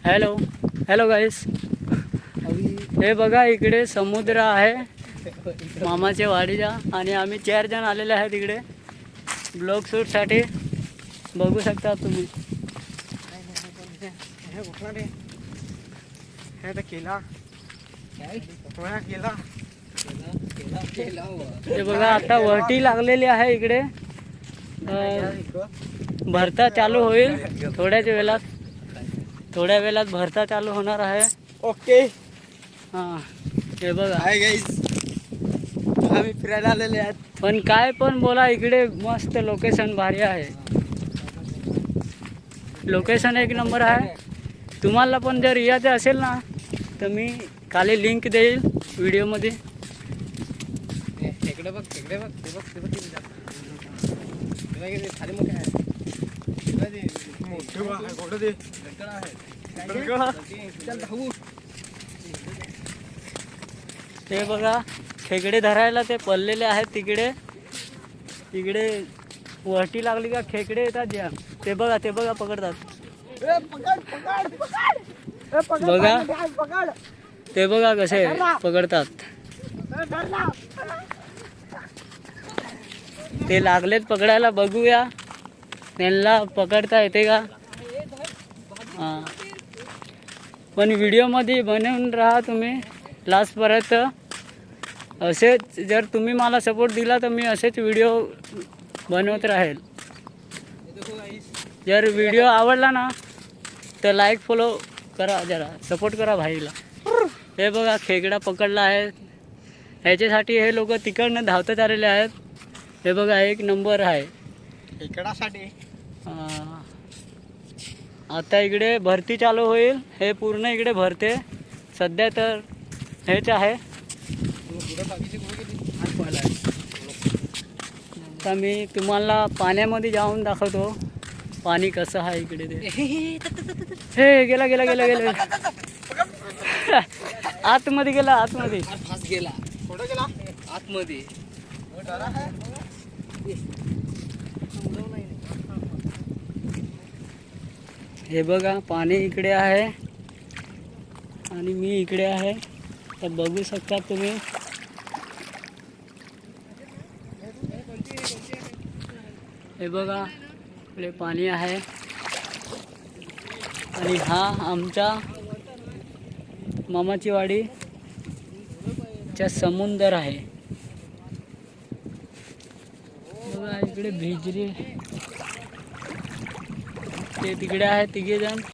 Hello hello गाईस, हे बघा इकडे समुद्र आहे मामाच्या वाडीचा आणि आम्ही 4 जण आलेले आहेत इकडे ब्लॉग शूटसाठी. बघू शकता तुम्ही. हे बघा आता वरती लागलेली आहे इकडे. भरता चालू होईल थोड्या वेळात भरता चालू होणार आहे. ओके. हां हे बघा हाय गाईस, आम्ही फिरायला आलेले आहेत. पण काय पण बोला, इकडे मस्त लोकेशन भारी आहे. लोकेशन एक नंबर आहे. तुम्हाला पण जर यायचं असेल ना तर मी खाली लिंक देईल व्हिडिओमध्ये. इकडे बघ, इकडे बघ, ते बघ, ते बघ, खाली मोठे आहे. ते बघा खेकडे धरायला ते पडलेले आहेत तिकडे. तिकडे वरती लागली का खेकडे येतात ज्या. ते बघा पकडतात. बघा ते बघा कसे पकडतात. ते लागलेत पकडायला. बघूया त्यांना पकडता येते का. हां पण व्हिडिओमध्ये बनवून राहा तुम्ही लास्टपर्यंत. असेच जर तुम्ही मला सपोर्ट दिला तर मी असेच व्हिडिओ बनवत राहील. जर व्हिडिओ आवडला ना तर लाईक फॉलो करा, जरा सपोर्ट करा भाईला. हे बघा खेकडा पकडला आहे. ह्याच्यासाठी हे लोक तिकडनं धावत आलेले आहेत. हे बघा एक नंबर आहे खेकडासाठी. आता इकडे भरती चालू होईल. हे पूर्ण इकडे भरते. सध्या तर हेच आहे. आता मी तुम्हाला पाण्यामध्ये जाऊन दाखवतो पाणी कसं आहे इकडे. ते हे गेला गेला गेला गेला आतमध्ये गेला. आतमध्ये गेला. कुठं गेला? आतमध्ये. हे बघा पाणी इकडे आहे आणि मी इकडे आहे. तर बघू शकता तुम्ही. हे बघा इकडे पाणी आहे आणि हा आमचा मामाची वाडीचा समुद्र आहे. बघा इकडे भिजरी ते तिकडे आहे 3 जण.